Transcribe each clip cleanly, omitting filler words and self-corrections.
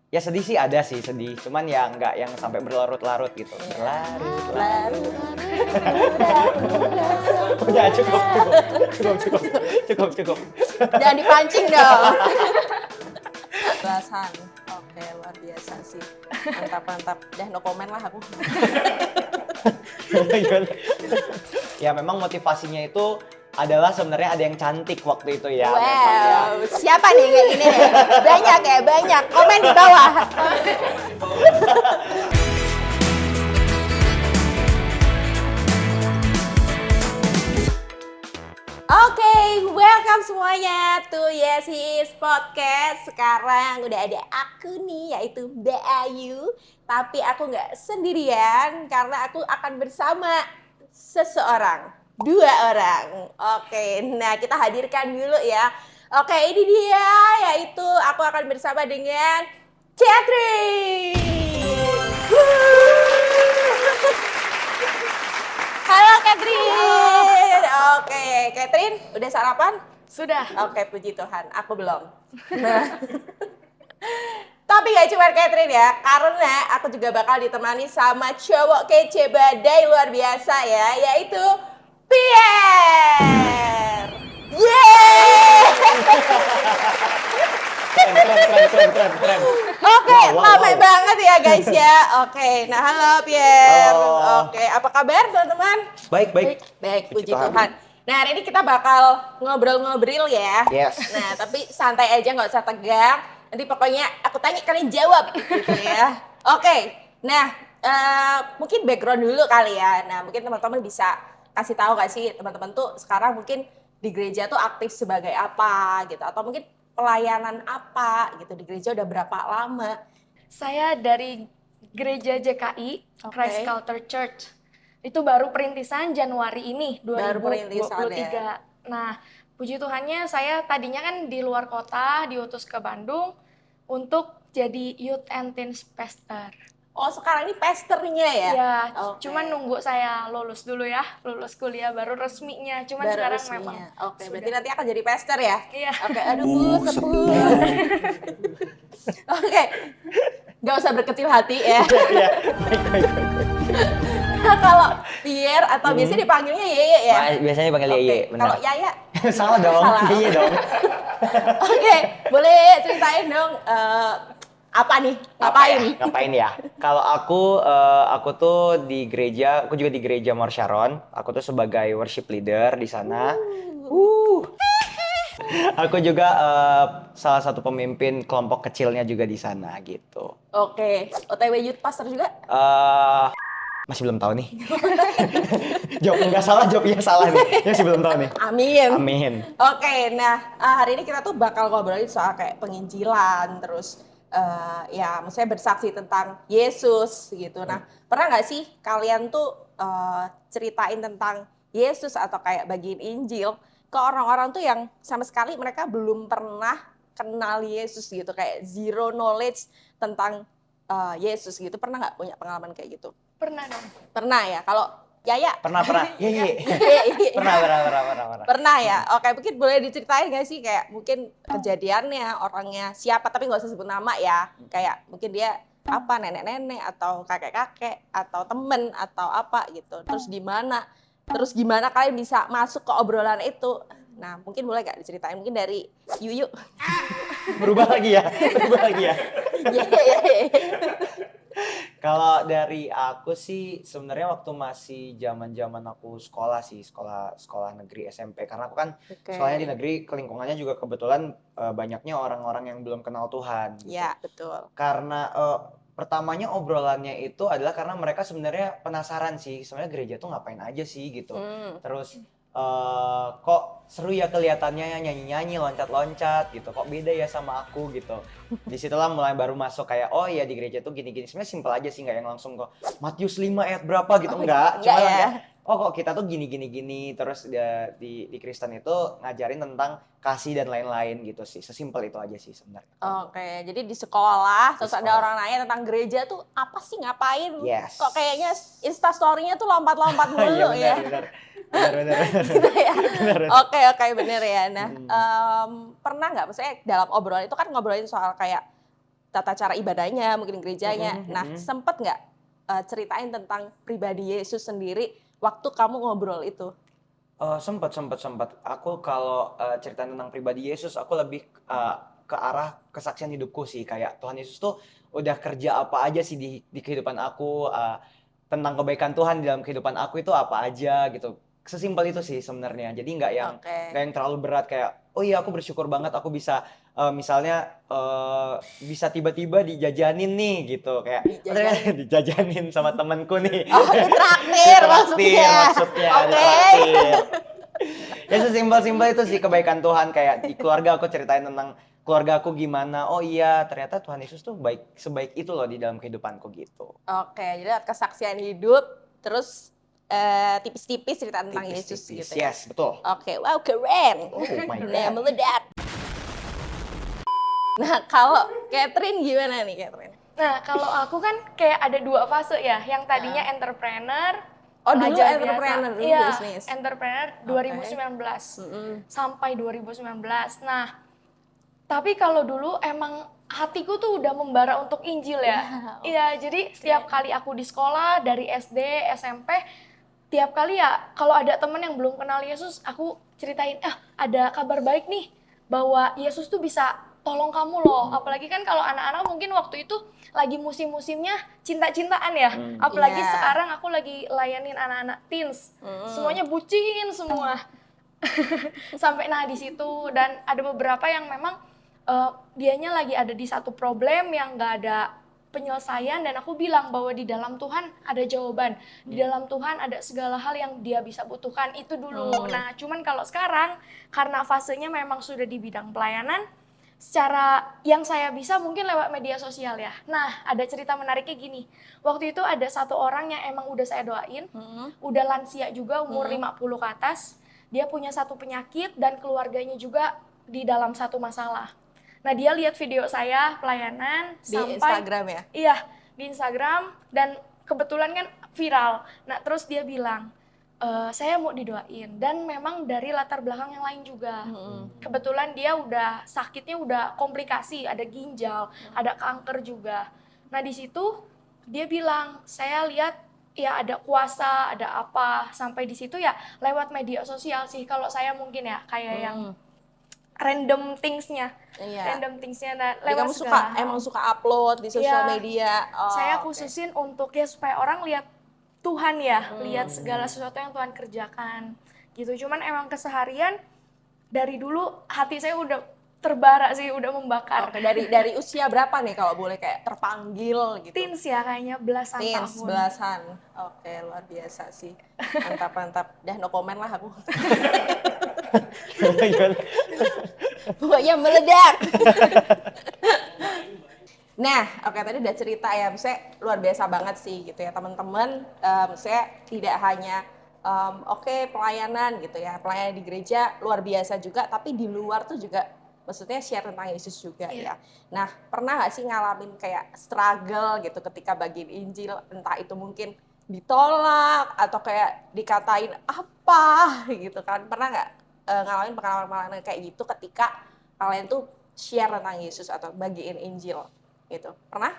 Ya sedih sih ada sih sedih, cuman ya nggak yang sampai berlarut-larut gitu. Berlarut-larut. Udah cukup. Jangan dipancing dong. Belasan. Oke, luar biasa sih. Mantap. Dah no comment lah aku. Ya memang motivasinya itu adalah sebenarnya ada yang cantik waktu itu ya. Memang ya. Wow, siapa nih kayak gini nih? Banyak. Komen di bawah. Oke, welcome semuanya to Yes His Podcast. Sekarang udah ada aku nih, yaitu Mbak Ayu. Tapi aku nggak sendirian, karena aku akan bersama seseorang. 2 orang. Oke, nah kita hadirkan dulu ya. Oke, ini dia, yaitu aku akan bersama dengan Catherine. Halo Catherine. Oke, Catherine, udah sarapan? Sudah. Oke, puji Tuhan, aku belum. Nah, tapi gak cuma Catherine ya, karena aku juga bakal ditemani sama cowok kece badai luar biasa ya, yaitu Pierre. Yeay! Keren. Oke, Wow. ramai banget ya guys ya. Oke, nah halo Pierre. Halo. Oke, apa kabar teman-teman? Baik. Baik, Puji puji Tuhan. Tuhan. Nah, hari ini kita bakal ngobrol-ngobrol ya. Yes. Nah, tapi santai aja, nggak usah tegang. Nanti pokoknya aku tanya kalian jawab gitu ya. Oke, nah mungkin background dulu kali ya. Nah, mungkin teman-teman bisa kasih tahu nggak sih teman-teman tuh sekarang mungkin di gereja tuh aktif sebagai apa gitu. Atau mungkin pelayanan apa gitu di gereja udah berapa lama. Saya dari gereja JKI, Oke. Christ Culture Church. Itu baru perintisan Januari ini, Baru 2023. perintisan ya. Nah, puji Tuhannya saya tadinya kan di luar kota, diutus ke Bandung untuk jadi Youth and Teens Pastor. Oh, sekarang ini pastornya ya? Ya, Oke. cuman nunggu saya lulus dulu ya, lulus kuliah baru resminya. Cuman Baru sekarang resminya. memang Oke, sudah. berarti nanti akan jadi pastor ya? Iya. Oke, aduh Bu, sepuh. Oke, nggak usah berkecil hati ya. Iya. Baik. Nah, kalau Pierre atau biasanya dipanggilnya Yeye ya? Biasanya dipanggil Oke, Yeye, benar. kalau Yaya? Salah dong. Salah. Yeye dong. Oke, boleh ceritain dong apa nih? Ngapain ya? Kalau aku tuh di gereja, aku juga di gereja Mor Sharon. Aku tuh sebagai worship leader di sana. Aku juga salah satu pemimpin kelompok kecilnya juga di sana gitu. Oke, OTW Youth Pastor juga? Masih belum tahu nih. Jawabnya salah nih. Masih belum tahu nih. Amin. Oke, nah hari ini kita tuh bakal ngobrolin soal kayak penginjilan, terus ya maksudnya bersaksi tentang Yesus gitu. Nah, pernah nggak sih kalian tuh ceritain tentang Yesus atau kayak bagiin Injil ke orang-orang tuh yang sama sekali mereka belum pernah kenal Yesus gitu, kayak zero knowledge tentang Yesus gitu. Pernah nggak punya pengalaman kayak gitu? Pernah dong. Pernah ya? Kalau Yaya? Pernah. Yeye. Pernah. Pernah ya? Oke, mungkin boleh diceritain gak sih kayak mungkin kejadiannya, orangnya siapa, tapi gak usah sebut nama ya. Kayak mungkin dia apa, nenek-nenek atau kakek-kakek atau temen atau apa gitu. Terus gimana kalian bisa masuk ke obrolan itu. Nah, mungkin boleh gak diceritain mungkin dari Yuyu. Berubah lagi ya. Iya. Kalau dari aku sih sebenarnya waktu masih zaman aku sekolah negeri SMP, karena aku kan Oke. sekolahnya di negeri, lingkungannya juga kebetulan banyaknya orang-orang yang belum kenal Tuhan gitu. Ya, betul. Karena pertamanya obrolannya itu adalah karena mereka sebenarnya penasaran sih, sebenarnya gereja tuh ngapain aja sih gitu. Terus kok seru ya kelihatannya, nyanyi-nyanyi, loncat-loncat gitu, kok beda ya sama aku gitu. Disitulah mulai baru masuk kayak, oh iya di gereja tuh gini-gini. Sebenarnya simpel aja sih, nggak yang langsung kok Matius 5 ayat berapa gitu, enggak. Cuma ya. kayak, oh kok kita tuh gini. Terus di Kristen itu ngajarin tentang kasih dan lain-lain gitu sih. Sesimpel itu aja sih sebenarnya. Oke, jadi di sekolah terus Di ada sekolah. orang nanya tentang gereja tuh apa sih, ngapain? Yes. Kok kayaknya Instastory-nya tuh lompat-lompat mulu ya. Benar. Gitu ya. Benar. Oke, bener ya. Nah, pernah nggak, maksudnya dalam obrolan itu kan ngobrolin soal kayak tata cara ibadahnya, mungkin gerejanya. Nah, sempet nggak ceritain tentang pribadi Yesus sendiri waktu kamu ngobrol itu? Sempet. Aku kalau cerita tentang pribadi Yesus, aku lebih ke arah kesaksian hidupku sih. Kayak Tuhan Yesus tuh udah kerja apa aja sih di kehidupan aku, tentang kebaikan Tuhan di dalam kehidupan aku itu apa aja gitu. Sesimpel itu sih sebenarnya. Jadi nggak yang terlalu berat kayak, oh iya aku bersyukur banget aku bisa misalnya bisa tiba-tiba dijajanin nih gitu kayak dijajanin sama temanku nih. Oh, ditraktir maksudnya. Ditraktir. Ya sesimpel-simpel itu sih kebaikan Tuhan, kayak di keluarga aku ceritain tentang keluarga aku gimana. Oh iya, ternyata Tuhan Yesus tuh sebaik itu loh di dalam kehidupanku gitu. Oke, jadi lewat kesaksian hidup, terus tipis-tipis cerita tentang Yesus gitu ya. Yes, betul. Oke, wow keren. Oh my God. Nah, meledak. Nah, kalau Catherine gimana nih Catherine? Nah, kalau aku kan kayak ada 2 fase ya, yang tadinya entrepreneur. Oh, dulu pelajar entrepreneur, biasa. dulu Iya, bisnis. entrepreneur 2019 sampai 2019. Nah, tapi kalau dulu emang hatiku tuh udah membara untuk Injil ya. Iya, jadi setiap kali aku di sekolah dari SD, SMP, tiap kali ya kalau ada temen yang belum kenal Yesus, aku ceritain, ada kabar baik nih bahwa Yesus tuh bisa tolong kamu loh. Apalagi kan kalau anak-anak mungkin waktu itu lagi musim-musimnya cinta-cintaan ya. Apalagi sekarang aku lagi layanin anak-anak teens. Semuanya bucin semua. Sampai di situ, dan ada beberapa yang memang dianya lagi ada di satu problem yang nggak ada penyelesaian, dan aku bilang bahwa di dalam Tuhan ada jawaban, di dalam Tuhan ada segala hal yang dia bisa butuhkan, itu dulu. Nah, cuman kalau sekarang karena fasenya memang sudah di bidang pelayanan, secara yang saya bisa mungkin lewat media sosial ya. Nah, ada cerita menariknya gini. Waktu itu ada satu orang yang emang udah saya doain, udah lansia juga, umur 50 ke atas. Dia punya satu penyakit dan keluarganya juga di dalam satu masalah. Nah, dia lihat video saya pelayanan di sampai Instagram ya? Iya, di Instagram, dan kebetulan kan viral. Nah, terus dia bilang, saya mau didoain, dan memang dari latar belakang yang lain juga. Kebetulan dia udah sakitnya udah komplikasi, ada ginjal, ada kanker juga. Nah, di situ dia bilang, saya lihat ya ada kuasa, ada apa, sampai di situ ya lewat media sosial sih. Kalau saya mungkin ya kayak yang random things-nya. Random things-nya, nah, lewat kamu emang suka upload di sosial media. Saya khususin untuk ya supaya orang lihat Tuhan ya, lihat segala sesuatu yang Tuhan kerjakan gitu. Cuman emang keseharian dari dulu hati saya udah terbara sih, udah membakar. Oke, dari usia berapa nih kalau boleh kayak terpanggil gitu? Teens ya kayaknya, belasan tahun. Belasan. Oke, luar biasa sih. Mantap. Dah no comment lah aku. Pokoknya meledak. Nah, oke, tadi udah cerita ya, misalnya luar biasa banget sih gitu ya teman-teman. Misalnya tidak hanya pelayanan gitu ya, pelayanan di gereja luar biasa juga, tapi di luar tuh juga maksudnya share tentang Yesus juga ya. Nah, pernah nggak sih ngalamin kayak struggle gitu ketika bagiin Injil, entah itu mungkin ditolak atau kayak dikatain apa gitu kan? Pernah nggak ngalamin pengalaman-pengalaman kayak gitu ketika kalian tuh share tentang Yesus atau bagiin Injil gitu? Pernah?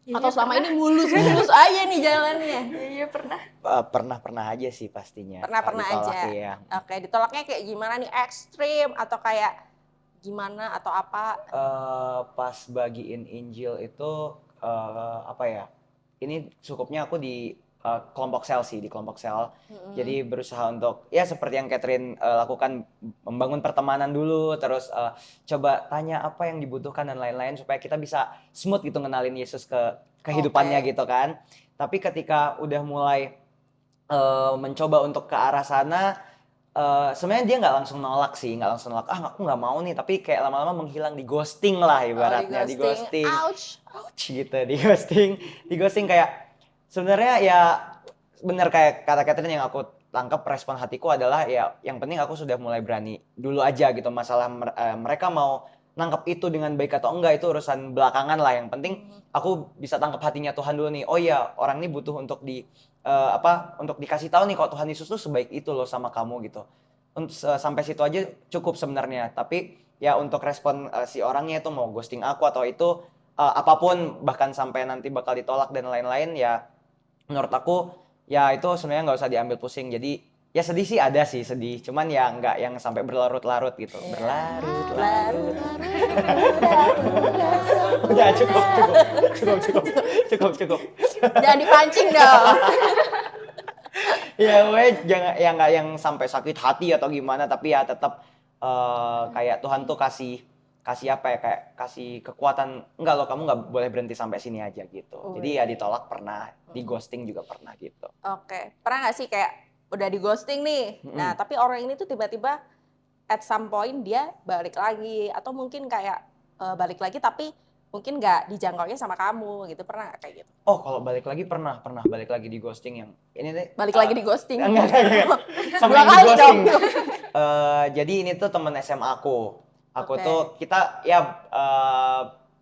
Ya, atau selama ini mulus aja nih jalannya? Iya pernah. Pernah aja sih pastinya. Pernah aja. Ya. Oke, ditolaknya kayak gimana nih? Ekstrim atau kayak gimana atau apa? Pas bagiin Injil itu apa ya? Ini cukupnya aku di kelompok sel sih, di kelompok sel. Jadi berusaha untuk ya seperti yang Catherine lakukan, membangun pertemanan dulu, terus coba tanya apa yang dibutuhkan dan lain-lain supaya kita bisa smooth gitu ngenalin Yesus ke kehidupannya gitu kan. Tapi ketika udah mulai mencoba untuk ke arah sana, sebenarnya dia nggak langsung nolak, aku nggak mau nih, tapi kayak lama-lama menghilang, di ghosting lah ibaratnya, di ghosting. Ouch Gitu, di ghosting kayak sebenarnya ya bener kayak kata Catherine, yang aku tangkap respon hatiku adalah ya yang penting aku sudah mulai berani dulu aja gitu. Masalah mereka mau nangkep itu dengan baik atau enggak itu urusan belakangan lah, yang penting aku bisa tangkap hatinya Tuhan dulu nih. Oh iya, orang ini butuh untuk untuk dikasih tahu nih kalau Tuhan Yesus tuh sebaik itu loh sama kamu gitu. Sampai situ aja cukup sebenarnya. Tapi ya untuk respon si orangnya itu mau ghosting aku atau itu apapun bahkan sampai nanti bakal ditolak dan lain-lain ya menurut aku ya itu sebenarnya nggak usah diambil pusing. Jadi ya sedih sih ada sih sedih, cuman ya nggak yang sampai berlarut-larut gitu. Berlarut-larut. Udah cukup. Jangan dipancing dong. Ya gue jangan ya nggak yang sampai sakit hati atau gimana, tapi ya tetap kayak Tuhan tuh kasih apa ya, kayak kasih kekuatan, enggak loh kamu nggak boleh berhenti sampai sini aja gitu. Jadi ya ditolak pernah, di ghosting juga pernah gitu. Oke, pernah nggak sih kayak udah di ghosting nih, nah tapi orang ini tuh tiba-tiba at some point dia balik lagi, atau mungkin kayak balik lagi tapi mungkin nggak dijangkaunya sama kamu gitu, pernah nggak kayak gitu? Oh kalau balik lagi pernah balik lagi di ghosting yang ini deh. Balik lagi di ghosting? Enggak. Sampai Dua yang di kali ghosting. dong. Jadi ini tuh temen SMA aku. Aku Oke. tuh kita ya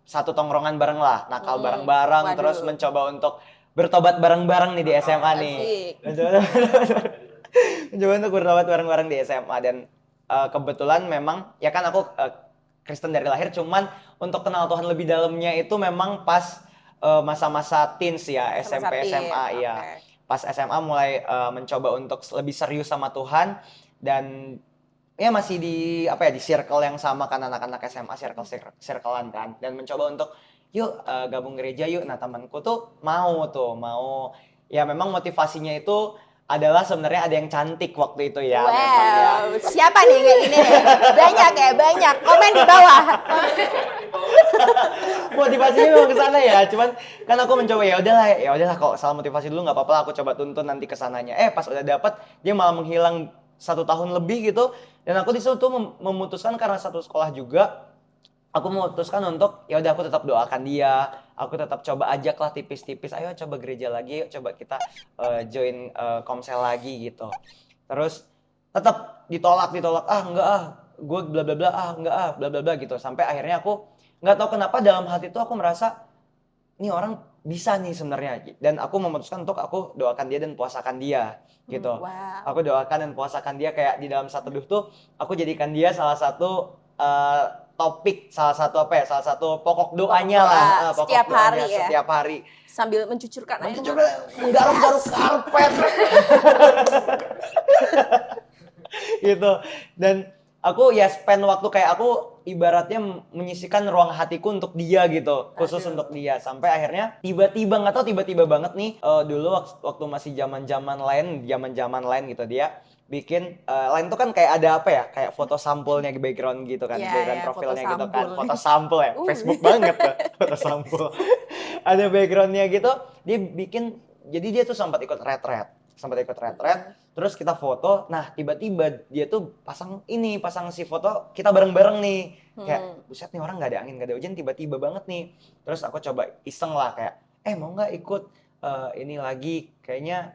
satu tongkrongan bareng lah, nakal bareng-bareng, Waduh. terus mencoba untuk bertobat bareng-bareng nih di SMA nih. Mencoba untuk bertobat bareng-bareng di SMA dan kebetulan memang ya kan aku Kristen dari lahir, cuman untuk kenal Tuhan lebih dalamnya itu memang pas masa-masa teens ya, SMP, SMA ya. Pas SMA mulai mencoba untuk lebih serius sama Tuhan dan ya masih di apa ya, di circle yang sama kan, anak-anak SMA circlean kan, dan mencoba untuk yuk gabung gereja yuk. Nah temanku tuh mau ya, memang motivasinya itu adalah sebenarnya ada yang cantik waktu itu ya. Wow, memang ya. siapa nih kayak gini nih? Banyak. Komen di bawah. Motivasinya memang ke sana ya, cuman kan aku mencoba ya udahlah kok salah motivasi dulu nggak apa-apa, aku coba tuntun nanti ke sananya. Pas udah dapat dia malah menghilang 1 tahun lebih gitu, dan aku disitu tuh memutuskan karena satu sekolah juga, aku memutuskan untuk ya udah aku tetap doakan dia, aku tetap coba ajak lah tipis-tipis, ayo coba gereja lagi, yuk coba kita join komsel lagi gitu. Terus tetap ditolak, gue bla bla bla, bla bla bla gitu, sampai akhirnya aku nggak tahu kenapa dalam hati tuh aku merasa ini orang bisa nih sebenarnya, dan aku memutuskan untuk aku doakan dia dan puasakan dia gitu. Wow. Aku doakan dan puasakan dia, kayak di dalam satu teduh tuh aku jadikan dia salah satu topik, salah satu pokok doanya lah, pokok setiap doanya hari ya. setiap hari. Sambil mencucurkan air. Garuk-garuk karpet. Gitu. Dan aku ya spend waktu kayak aku ibaratnya menyisikan ruang hatiku untuk dia gitu, khusus untuk dia, sampai akhirnya tiba-tiba banget nih, dulu waktu masih zaman lain gitu, dia bikin lain tuh kan kayak ada apa ya, kayak foto sampulnya di background gitu kan, background profilnya gitu kan, foto sampul ya, Facebook banget tuh, foto sampul. Ada backgroundnya gitu, dia bikin, jadi dia tuh sempat ikut retret, terus kita foto. Nah tiba-tiba dia tuh pasang si foto kita bareng-bareng nih, kayak buset nih orang nggak ada angin nggak ada hujan, tiba-tiba banget nih. Terus aku coba iseng lah kayak mau nggak ikut ini lagi, kayaknya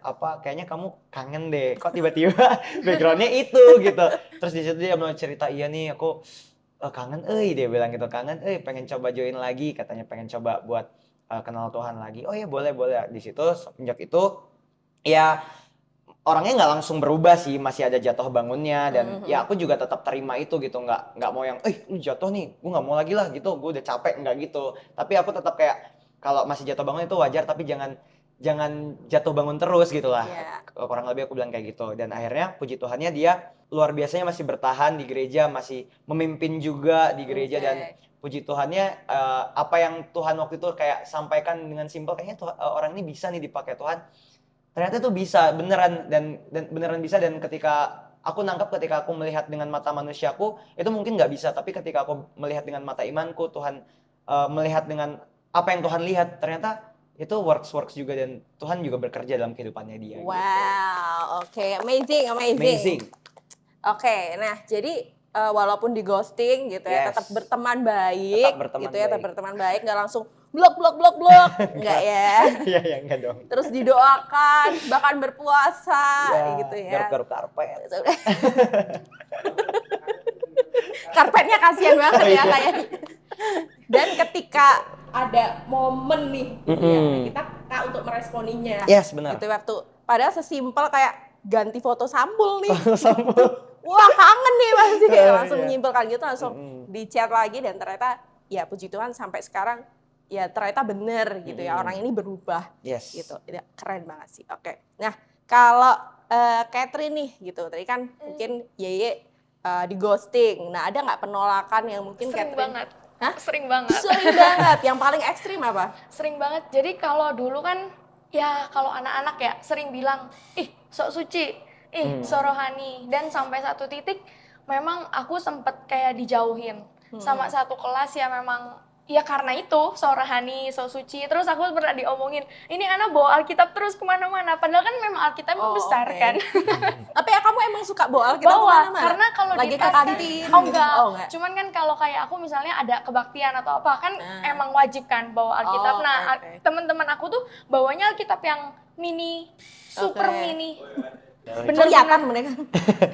kamu kangen deh, kok tiba-tiba backgroundnya itu gitu. Terus di situ dia mulai cerita, iya nih aku kangen dia bilang gitu, kangen pengen coba join lagi, katanya pengen coba buat kenal Tuhan lagi. Oh ya boleh. Di situ semenjak itu ya orangnya nggak langsung berubah sih, masih ada jatuh bangunnya, dan ya aku juga tetap terima itu gitu, nggak mau yang lu jatuh nih gue nggak mau lagi lah gitu, gue udah capek, nggak gitu. Tapi aku tetap kayak kalau masih jatuh bangun itu wajar, tapi jangan jatuh bangun terus gitu lah. Kurang lebih aku bilang kayak gitu. Dan akhirnya puji Tuhannya dia luar biasanya masih bertahan di gereja, masih memimpin juga di gereja. Dan puji Tuhannya apa yang Tuhan waktu itu kayak sampaikan dengan simpel, kayaknya orang ini bisa nih dipakai Tuhan. Ternyata itu bisa beneran, dan beneran bisa. Dan ketika aku melihat dengan mata manusiaku itu mungkin nggak bisa, tapi ketika aku melihat dengan mata imanku, Tuhan melihat dengan apa yang Tuhan lihat, ternyata itu works juga, dan Tuhan juga bekerja dalam kehidupannya dia. Wow, oke, amazing. Oke, nah jadi walaupun di ghosting gitu ya, tetap berteman baik, tetap berteman baik, nggak langsung blok, nggak ya? Iya, enggak dong. Terus didoakan, bahkan berpuasa gitu ya. Garuk-garuk karpet. Karpetnya kasihan banget ya kayaknya. Dan ketika ada momen nih, gitu ya, kita untuk meresponinya. Yes, benar. Gitu waktu, padahal sesimpel kayak ganti foto sampul nih. Wah kangen nih pasti, kayak langsung menyimpulkan gitu, langsung di chat lagi, dan ternyata ya puji Tuhan sampai sekarang ya ternyata bener gitu ya, orang ini berubah Yes. gitu. Ya, keren banget sih. Oke. Nah, kalau Catherine nih gitu, tadi kan mungkin Yeye di ghosting. Nah, ada nggak penolakan yang mungkin Sering Catherine? banget. Hah? Sering banget. Sering banget. Yang paling ekstrim apa? Sering banget. Jadi kalau dulu kan ya kalau anak-anak ya sering bilang, ih sok suci, ih sok rohani. Dan sampai satu titik memang aku sempet kayak dijauhin sama satu kelas ya memang ya karena itu sok rohani, sok suci. Terus aku pernah diomongin, ini anak bawa Alkitab terus kemana-mana. Padahal kan memang Alkitabnya besar oke. kan. Tapi ya kamu emang suka bawa Alkitab Bawa, kemana-mana? karena kalau lagi di ke tas kan- kantin. oh enggak. Oh, enggak. Cuman kan kalau kayak aku misalnya ada kebaktian atau apa kan emang wajib kan bawa Alkitab. Oh, Nah, oke. teman-teman aku tuh bawanya Alkitab yang mini, super Oke. mini. Kelihatan mereka.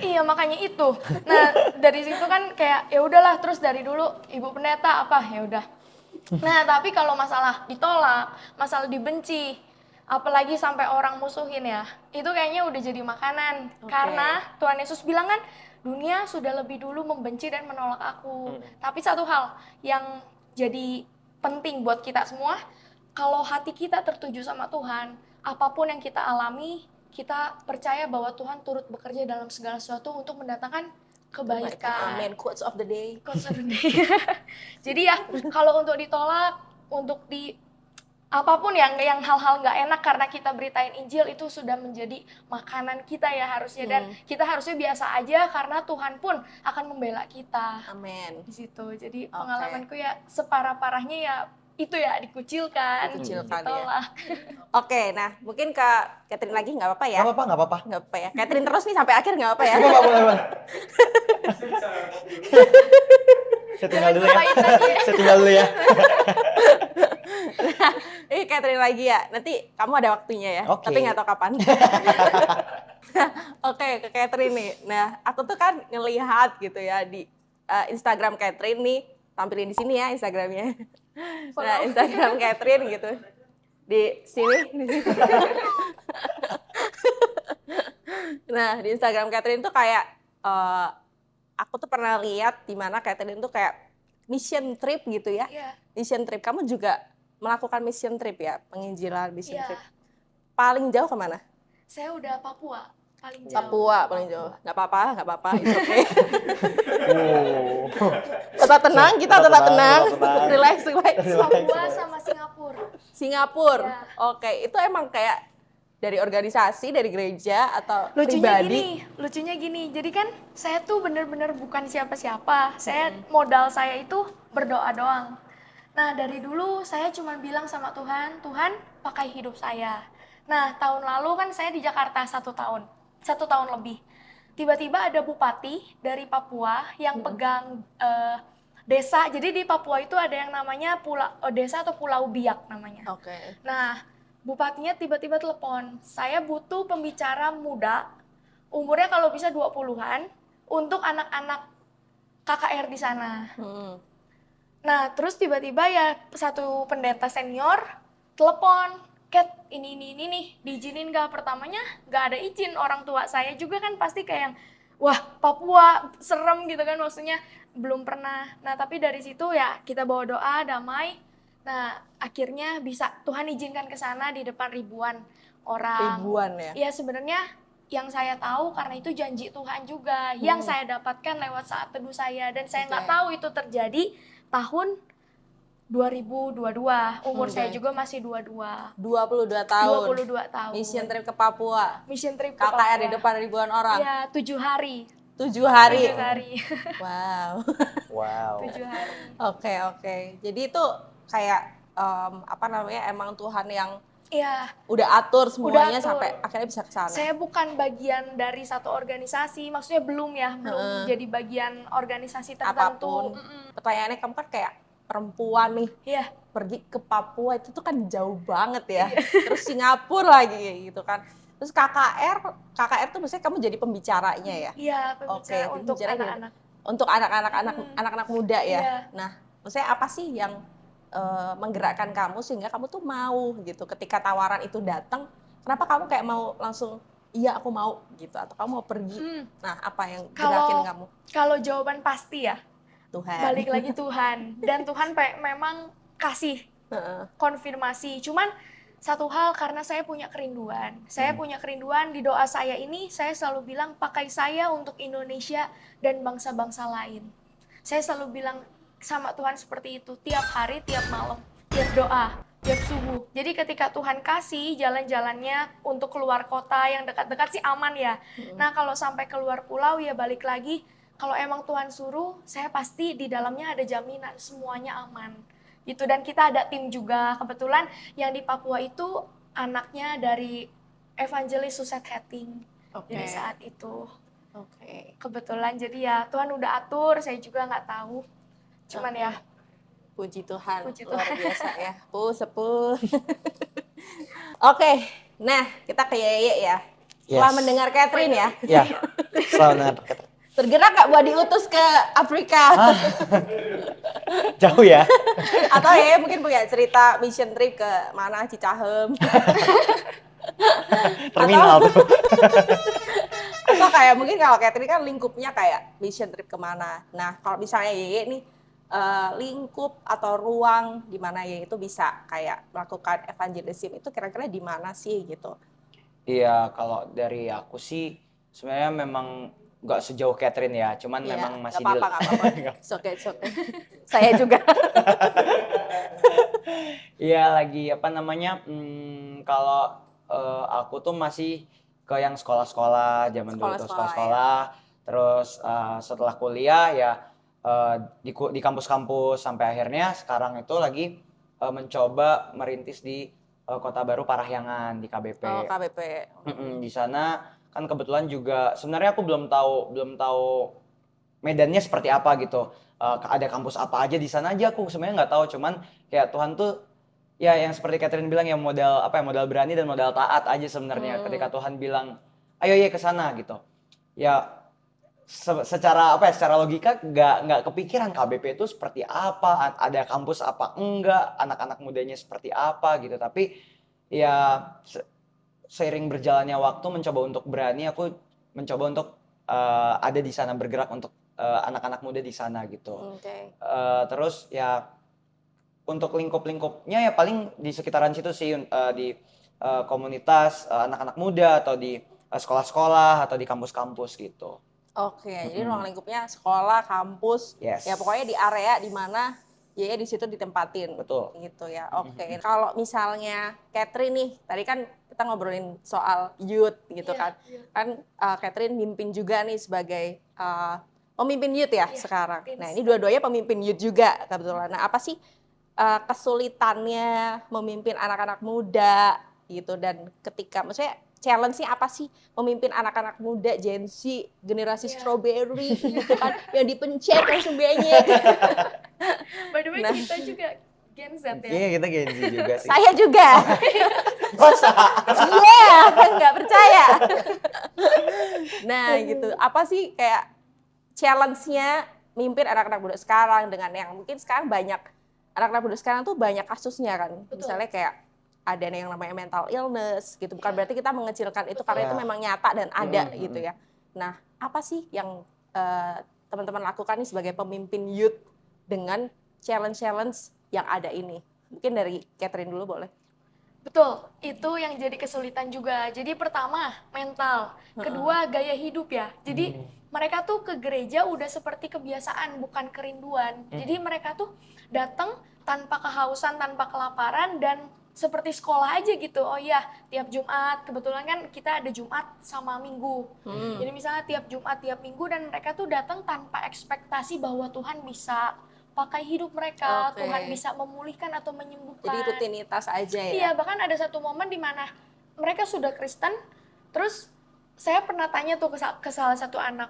Iya, makanya itu. Nah, dari situ kan kayak ya udahlah, terus dari dulu Ibu Pendeta apa ya udah. Nah, tapi kalau masalah ditolak, masalah dibenci, apalagi sampai orang musuhin ya, itu kayaknya udah jadi makanan. Karena Tuhan Yesus bilang kan, dunia sudah lebih dulu membenci dan menolak aku. Tapi satu hal yang jadi penting buat kita semua, kalau hati kita tertuju sama Tuhan, apapun yang kita alami, kita percaya bahwa Tuhan turut bekerja dalam segala sesuatu untuk mendatangkan kebaikan. Amin. Quotes of the day. Quotes of the day. Jadi ya kalau untuk ditolak, untuk di apapun yang hal-hal nggak enak karena kita beritain Injil itu sudah menjadi makanan kita ya harusnya, dan kita harusnya biasa aja karena Tuhan pun akan membela kita Amin. di situ. Jadi pengalamanku ya separah-parahnya ya itu ya dikucilkan, Dikucilkan ya. ditolak. Oke, nah mungkin ke Catherine lagi nggak apa-apa ya? Nggak apa-apa, nggak apa-apa. Nggak apa-apa ya. Catherine terus nih sampai akhir nggak apa-apa ya? Boleh, boleh. Saya tinggal dulu ya. Ngapain tadi ya? Saya tinggal dulu ya. Nah, ini Catherine lagi ya. Nanti kamu ada waktunya ya. Oke. Tapi nggak tahu kapan. Oke, ke Catherine nih. Nah, aku tuh kan ngelihat gitu ya di Instagram Catherine nih. Tampilin di sini ya Instagramnya. Nah, Instagram Catherine gitu. Di sini. Nah, di Instagram Catherine tuh kayak aku tuh pernah lihat di mana Catherine tuh kayak mission trip gitu ya. Iya. Mission trip. Kamu juga melakukan mission trip ya, penginjilan mission Iya. trip. Paling jauh kemana? Saya udah Papua paling jauh. Papua paling jauh. Nggak apa-apa, it's okay. Oh. Tetap tenang, kita Tetap tetap tenang, tenang. tetap tenang. Relax. Papua sama Singapura. Singapura. Ya. Oke, itu emang kayak dari organisasi, dari gereja atau Lucunya pribadi? gini, jadi kan saya tuh bener-bener bukan siapa-siapa. Modal saya itu berdoa doang. Nah, dari dulu saya cuma bilang sama Tuhan, Tuhan pakai hidup saya. Nah, tahun lalu kan saya di Jakarta 1 tahun lebih. Tiba-tiba ada bupati dari Papua yang pegang desa. Jadi di Papua itu ada yang namanya desa atau Pulau Biak namanya. Oke. Nah, bupatinya tiba-tiba telepon, saya butuh pembicara muda, umurnya kalau bisa 20-an, untuk anak-anak KKR di sana. Nah, terus tiba-tiba ya satu pendeta senior telepon, Cat, ini nih, diizinin gak? Pertamanya gak ada izin, orang tua saya juga kan pasti kayak yang, wah Papua serem gitu kan, maksudnya belum pernah. Nah, tapi dari situ ya kita bawa doa, damai. Nah, akhirnya bisa Tuhan izinkan ke sana di depan ribuan orang. Ribuan ya? Ya sebenarnya yang saya tahu karena itu janji Tuhan juga, yang saya dapatkan lewat saat teduh saya, dan saya nggak tahu itu terjadi tahun 2022. Umur saya juga masih 22. 22 tahun. 22 tahun. Mission trip ke Papua. Mission trip ke KKR di Papua. depan ribuan orang. Iya, 7 hari. 7 hari. 7 hari. Wow. Wow. 7 hari. Oke. Jadi itu kayak emang Tuhan yang Iya. udah atur semuanya atur. sampai akhirnya bisa ke sana. Saya bukan bagian dari satu organisasi, maksudnya belum jadi bagian organisasi tertentu. Apapun. Pertanyaannya, kamu kan kayak perempuan nih, Iya. pergi ke Papua itu tuh kan jauh banget ya. Terus Singapura lagi gitu kan. Terus KKR tuh maksudnya kamu jadi pembicaranya ya? Iya, pembicara Oke, untuk pembicara anak-anak. Untuk anak-anak muda ya. Iya. Nah, maksudnya apa sih yang menggerakkan kamu sehingga kamu tuh mau gitu ketika tawaran itu datang, kenapa kamu kayak mau langsung iya aku mau gitu, atau kamu mau pergi? Nah, apa yang gerakin kamu? Kalau jawaban pasti ya, Tuhan. balik lagi Tuhan. Dan Tuhan memang kasih konfirmasi. Cuman satu hal, karena saya punya kerinduan. Saya punya kerinduan di doa saya ini, saya selalu bilang pakai saya untuk Indonesia dan bangsa-bangsa lain. Saya selalu bilang sama Tuhan seperti itu, tiap hari, tiap malam, tiap doa, tiap subuh. Jadi ketika Tuhan kasih jalan-jalannya untuk keluar kota yang dekat-dekat sih aman ya. Nah kalau sampai keluar pulau ya balik lagi, kalau emang Tuhan suruh, saya pasti di dalamnya ada jaminan semuanya aman. Gitu. Dan kita ada tim juga, kebetulan yang di Papua itu anaknya dari evangelis Suset Hating. Jadi saat itu. Kebetulan jadi ya Tuhan udah atur, saya juga nggak tahu. Cuman ya puji Tuhan, Puji luar Tuhan. biasa ya. Sepuh. Oke, nah kita ke Yeye ya. Setelah Yes. mendengar Catherine ya, Ya, selalu dengar kata. tergerak nggak buat diutus ke Afrika? Jauh ya. Atau ya mungkin punya cerita mission trip ke mana, Cicahem? Terminal tuh. Atau kayak mungkin kalau Catherine kan lingkupnya kayak mission trip kemana. Nah kalau misalnya Yeye nih lingkup atau ruang di mana Yeye itu bisa kayak melakukan evangelism itu kira-kira di mana sih gitu? Iya, kalau dari aku sih sebenarnya memang nggak sejauh Catherine ya, cuman Iya, memang masih nggak di apa-apa, nggak apa-apa. It's okay, it's okay. Saya juga. Iya lagi apa namanya? Kalau aku tuh masih ke yang sekolah-sekolah, zaman dulu tuh Sekolah-sekolah, sekolah-sekolah. Terus setelah kuliah ya di kampus-kampus sampai akhirnya sekarang itu lagi mencoba merintis di Kota Baru Parahyangan di KBP. Oh, KBP. Di sana kan kebetulan juga sebenarnya aku belum tahu medannya seperti apa gitu. Ada kampus apa aja di sana aja aku sebenarnya nggak tahu, cuman kayak Tuhan tuh ya yang seperti Catherine bilang ya modal berani dan modal taat aja sebenarnya. Ketika Tuhan bilang ayo ya ke sana gitu. Ya secara logika nggak kepikiran KBP itu seperti apa, ada kampus apa enggak, anak-anak mudanya seperti apa gitu. Tapi ya seiring berjalannya waktu mencoba untuk berani, aku mencoba untuk ada di sana, bergerak untuk anak-anak muda di sana gitu. Oke. Terus ya untuk lingkup-lingkupnya ya paling di sekitaran situ sih, di komunitas anak-anak muda atau di sekolah-sekolah atau di kampus-kampus gitu. Oke, jadi ruang lingkupnya sekolah, kampus, Yes. ya pokoknya di area di mana ya di situ ditempatin. Betul. Gitu ya. Oke. Kalau misalnya Catherine nih, tadi kan kita ngobrolin soal youth gitu Iya, kan. iya. Kan Catherine mimpin juga nih sebagai pemimpin youth ya Iya, sekarang. teens. Nah, ini dua-duanya pemimpin youth juga kebetulan. Nah, apa sih kesulitannya memimpin anak-anak muda gitu, dan ketika maksudnya challenge-nya apa sih memimpin anak-anak muda Gen Z, generasi Iya. strawberry gitu kan, yang dipencet langsung banyak. By the way Nah. kita juga Gen Z ya. Iya kita Gen Z juga sih. Saya juga. Masa? Iya, nggak percaya. Nah gitu, apa sih kayak challenge-nya mimpin anak-anak muda sekarang dengan yang mungkin sekarang banyak anak-anak muda sekarang tuh banyak kasusnya kan. Betul. Misalnya kayak ada yang namanya mental illness gitu. Bukan berarti kita mengecilkan itu, karena itu Ya. memang nyata dan ada gitu ya. Nah, apa sih yang teman-teman lakukan nih sebagai pemimpin youth dengan challenge-challenge yang ada ini? Mungkin dari Catherine dulu boleh. Betul, itu yang jadi kesulitan juga. Jadi pertama mental, kedua gaya hidup ya. Jadi mereka tuh ke gereja udah seperti kebiasaan, bukan kerinduan. Jadi mereka tuh datang tanpa kehausan, tanpa kelaparan, dan seperti sekolah aja gitu. Oh iya, tiap Jumat, kebetulan kan kita ada Jumat sama Minggu. Jadi misalnya tiap Jumat, tiap Minggu, dan mereka tuh datang tanpa ekspektasi bahwa Tuhan bisa pakai hidup mereka, Oke. Tuhan bisa memulihkan atau menyembuhkan. Jadi rutinitas aja ya. Iya, bahkan ada satu momen di mana mereka sudah Kristen, terus saya pernah tanya tuh ke salah satu anak,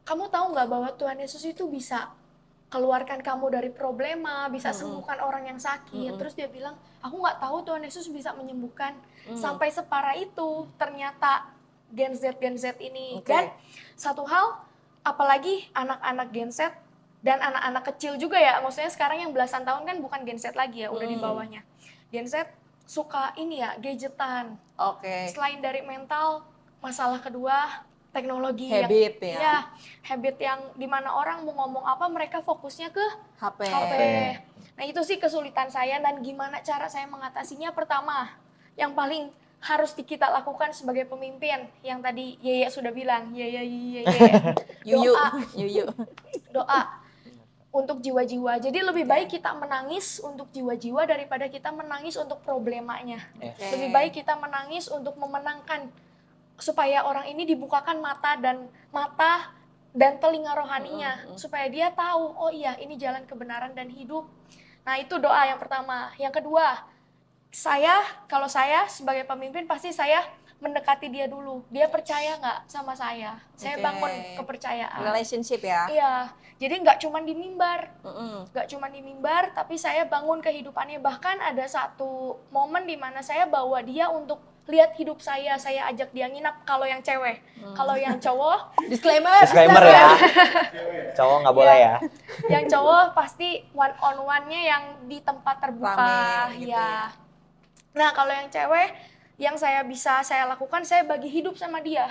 kamu tahu nggak bahwa Tuhan Yesus itu bisa keluarkan kamu dari problema, bisa sembuhkan orang yang sakit. Terus dia bilang, aku nggak tahu Tuhan Yesus bisa menyembuhkan. Sampai separah itu ternyata Gen Z ini. Oke. Dan satu hal, apalagi anak-anak Gen Z dan anak-anak kecil juga ya, maksudnya sekarang yang belasan tahun kan bukan Gen Z lagi ya, udah di bawahnya. Gen Z suka ini ya, gadgetan. Oke. Selain dari mental, masalah kedua teknologi Habit yang, ya. habit yang dimana orang mau ngomong apa mereka fokusnya ke HP. HP. Nah itu sih kesulitan saya dan gimana cara saya mengatasinya. Pertama, yang paling harus kita lakukan sebagai pemimpin, yang tadi Yeye sudah bilang, Yeye, Yuyu, doa, yuyu. doa untuk jiwa-jiwa. Jadi lebih baik kita menangis untuk jiwa-jiwa daripada kita menangis untuk problemanya. Yes. Lebih baik kita menangis untuk memenangkan, supaya orang ini dibukakan mata dan telinga rohaninya, supaya dia tahu, oh iya ini jalan kebenaran dan hidup. Nah itu doa yang pertama. Yang kedua, kalau saya sebagai pemimpin pasti saya mendekati dia dulu. Dia percaya nggak sama saya? Saya bangun kepercayaan. Relationship ya? Iya, jadi nggak cuma di mimbar, tapi saya bangun kehidupannya. Bahkan ada satu momen di mana saya bawa dia untuk lihat hidup saya ajak dia nginap kalau yang cewek. Kalau yang cowok, Disclaimer ya. Cowok nggak boleh ya. Yang cowok pasti one on one-nya yang di tempat terbuka. Rame, gitu ya. Nah kalau yang cewek, yang saya lakukan, saya bagi hidup sama dia.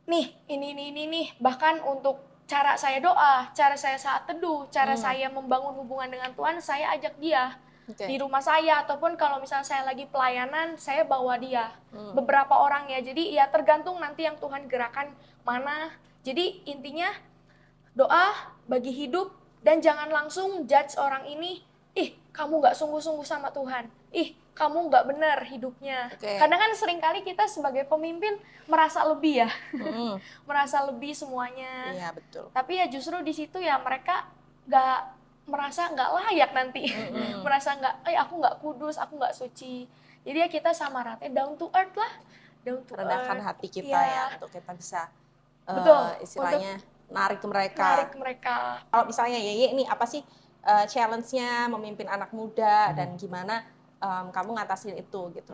Nih, ini. Bahkan untuk cara saya doa, cara saya saat teduh, cara saya membangun hubungan dengan Tuhan, saya ajak dia. Di rumah saya, ataupun kalau misalnya saya lagi pelayanan, saya bawa dia. Beberapa orang ya, jadi ya tergantung nanti yang Tuhan gerakan mana. Jadi intinya doa, bagi hidup, dan jangan langsung judge orang ini, ih kamu gak sungguh-sungguh sama Tuhan, ih kamu nggak benar hidupnya. Kadang kan seringkali kita sebagai pemimpin merasa lebih ya, merasa lebih semuanya. Iya betul. Tapi ya justru di situ ya mereka merasa nggak layak nanti, merasa aku nggak kudus, aku nggak suci. Jadi ya kita sama rata, down to earth lah, rendahkan hati kita ya untuk kita bisa istilahnya narik ke mereka. Kalau misalnya Yeye ini apa sih challenge-nya memimpin anak muda dan gimana kamu ngatasin itu gitu?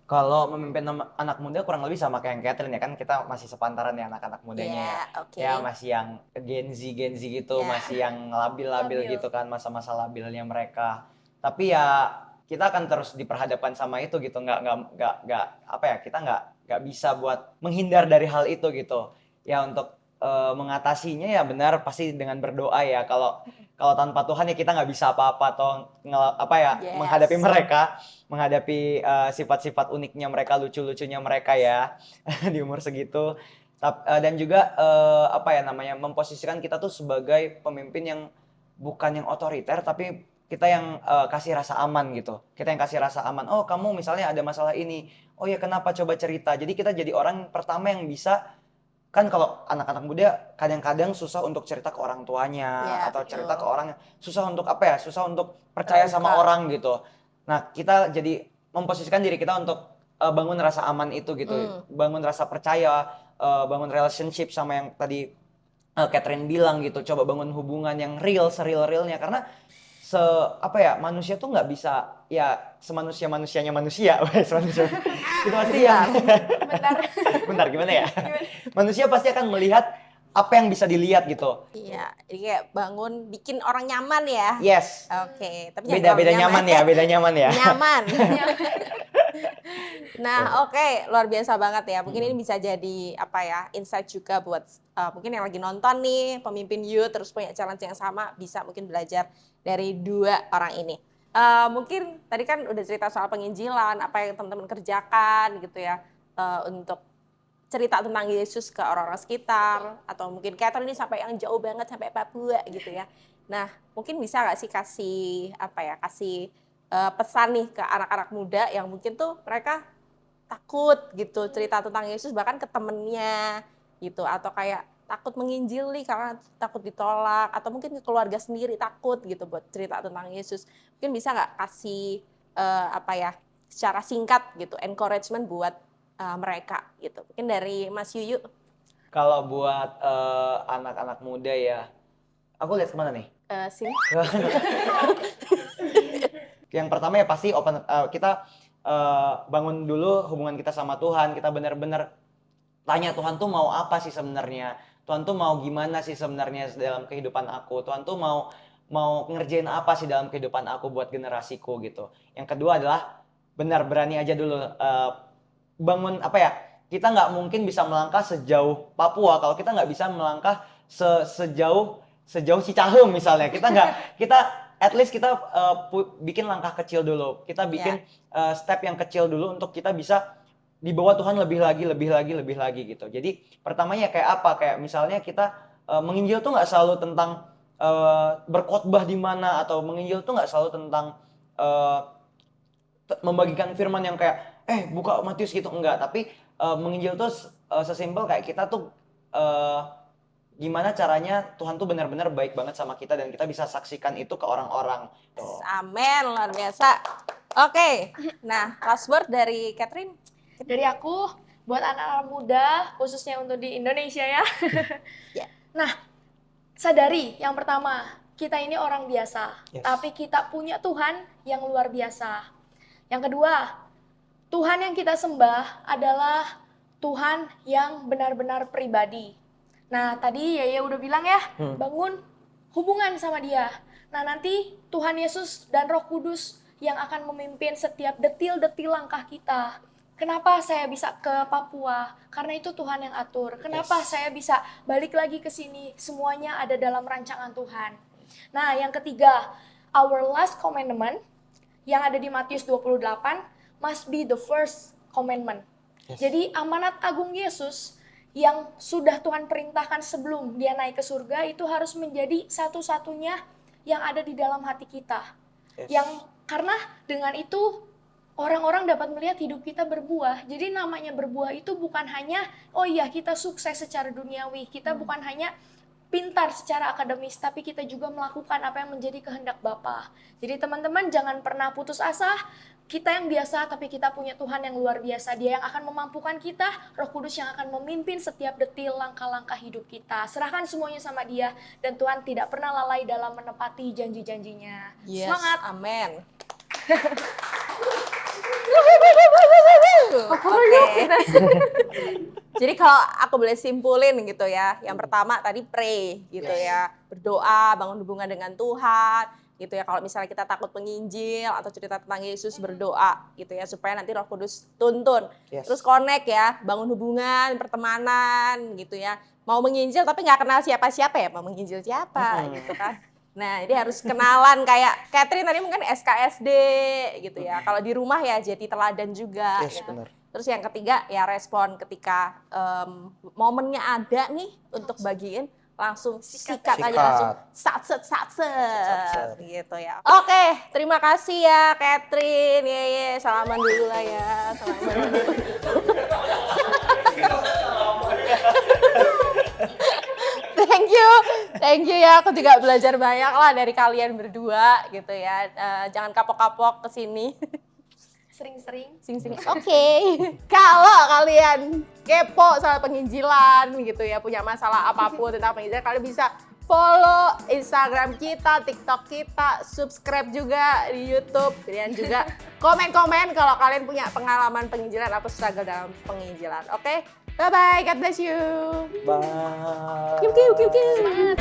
Kalau memimpin anak muda kurang lebih sama kayak yang Catherine ya, kan kita masih sepantaran ya anak-anak mudanya ya masih yang Gen Z gitu, masih yang labil gitu kan, masa-masa labilnya mereka. Tapi ya kita akan terus diperhadapkan sama itu gitu, kita nggak bisa buat menghindar dari hal itu gitu. Ya untuk mengatasinya ya benar pasti dengan berdoa ya. Kalau tanpa Tuhan ya kita nggak bisa apa-apa atau menghadapi mereka, menghadapi sifat-sifat uniknya mereka, lucu-lucunya mereka ya di umur segitu. Dan juga memposisikan kita tuh sebagai pemimpin yang bukan yang otoriter, tapi kita yang kasih rasa aman gitu. Kita yang kasih rasa aman. Oh kamu misalnya ada masalah ini, oh ya kenapa, coba cerita. Jadi kita jadi orang pertama yang bisa. Kan kalau anak-anak muda kadang-kadang susah untuk cerita ke orang tuanya atau cerita ke orang, susah untuk percaya sama orang gitu. Nah kita jadi memposisikan diri kita untuk bangun rasa aman itu gitu, bangun rasa percaya, bangun relationship sama yang tadi Catherine bilang gitu. Coba bangun hubungan yang real, se-real-realnya, karena manusia tuh nggak bisa ya semanusia-manusianya manusia. Itu pasti ya. Bentar gimana ya? Manusia pasti akan melihat apa yang bisa dilihat gitu. Iya, jadi kayak bikin orang nyaman ya. Yes. Oke, tapi beda nyaman ya. Nyaman. Nah, luar biasa banget ya. Mungkin ini bisa jadi insight juga buat mungkin yang lagi nonton nih, pemimpin youth terus punya challenge yang sama, bisa mungkin belajar dari dua orang ini. Mungkin tadi kan udah cerita soal penginjilan, apa yang teman-teman kerjakan gitu ya, untuk cerita tentang Yesus ke orang-orang sekitar, atau mungkin Catherine ini sampai yang jauh banget, sampai Papua gitu ya. Nah, mungkin bisa nggak sih kasih pesan nih ke anak-anak muda yang mungkin tuh mereka takut gitu cerita tentang Yesus bahkan ke temennya gitu, atau kayak takut menginjili karena takut ditolak, atau mungkin ke keluarga sendiri takut gitu buat cerita tentang Yesus. Mungkin bisa nggak kasih secara singkat gitu encouragement buat mereka gitu. Mungkin dari Mas Yuyu. Kalau buat anak-anak muda ya, aku lihat kemana nih? Sini. Yang pertama ya pasti kita bangun dulu hubungan kita sama Tuhan. Kita benar-benar tanya Tuhan tuh mau apa sih sebenarnya? Tuhan tuh mau gimana sih sebenarnya dalam kehidupan aku? Tuhan tuh mau ngerjain apa sih dalam kehidupan aku buat generasiku gitu. Yang kedua adalah benar berani aja dulu bangun kita nggak mungkin bisa melangkah sejauh Papua kalau kita nggak bisa melangkah sejauh Cicahem misalnya. Kita at least kita bikin langkah kecil dulu. Kita bikin step yang kecil dulu untuk kita bisa dibawa Tuhan lebih lagi gitu. Jadi pertamanya kayak apa? Kayak misalnya kita menginjil tuh nggak selalu tentang berkhotbah di mana, atau menginjil tuh nggak selalu tentang membagikan firman yang kayak buka Matius gitu, enggak. Tapi menginjil tuh sesimpel kayak kita tuh gimana caranya Tuhan tuh benar-benar baik banget sama kita dan kita bisa saksikan itu ke orang-orang. Tuh. Amin, luar biasa. Oke, nah last word dari Catherine. Dari aku, buat anak-anak muda, khususnya untuk di Indonesia ya. Nah, sadari yang pertama, kita ini orang biasa, tapi kita punya Tuhan yang luar biasa. Yang kedua, Tuhan yang kita sembah adalah Tuhan yang benar-benar pribadi. Nah, tadi Yaya udah bilang ya, bangun hubungan sama Dia. Nah, nanti Tuhan Yesus dan Roh Kudus yang akan memimpin setiap detil-detil langkah kita. Kenapa saya bisa ke Papua? Karena itu Tuhan yang atur. Kenapa saya bisa balik lagi ke sini? Semuanya ada dalam rancangan Tuhan. Nah, yang ketiga, our last commandment yang ada di Matius 28 must be the first commandment. Jadi amanat agung Yesus yang sudah Tuhan perintahkan sebelum Dia naik ke surga itu harus menjadi satu-satunya yang ada di dalam hati kita. Yang karena dengan itu orang-orang dapat melihat hidup kita berbuah. Jadi namanya berbuah itu bukan hanya, oh iya kita sukses secara duniawi, kita bukan hanya pintar secara akademis, tapi kita juga melakukan apa yang menjadi kehendak Bapa. Jadi teman-teman jangan pernah putus asa, kita yang biasa tapi kita punya Tuhan yang luar biasa. Dia yang akan memampukan kita, Roh Kudus yang akan memimpin setiap detil langkah-langkah hidup kita. Serahkan semuanya sama Dia, dan Tuhan tidak pernah lalai dalam menepati janji-janjinya. Semangat! Amin. Jadi kalau aku boleh simpulin gitu ya, yang pertama tadi pray gitu ya, berdoa, bangun hubungan dengan Tuhan gitu ya. Kalau misalnya kita takut penginjil atau cerita tentang Yesus, berdoa gitu ya supaya nanti Roh Kudus tuntun. Terus connect ya, bangun hubungan, pertemanan gitu ya. Mau menginjil tapi nggak kenal siapa-siapa ya, mau menginjil siapa gitu kan. Nah, jadi harus kenalan kayak Catherine tadi mungkin SKSD gitu ya. Kalau di rumah ya jadi teladan juga. Gitu. Terus yang ketiga ya respon ketika momennya ada nih untuk bagiin, langsung sikat aja, langsung satset gitu ya. Oke, terima kasih ya Catherine. Ye, salaman dulu lah ya. Salaman dulu. Thank you ya, aku juga belajar banyak lah dari kalian berdua gitu ya. Jangan kapok-kapok ke sini. Sering-sering. Oke. Kalau kalian kepo soal penginjilan gitu ya, punya masalah apapun tentang penginjilan, kalian bisa follow Instagram kita, TikTok kita, subscribe juga di YouTube, dan juga komen-komen kalau kalian punya pengalaman penginjilan atau struggle dalam penginjilan. Oke? Bye-bye, God bless you. Bye. Semangat.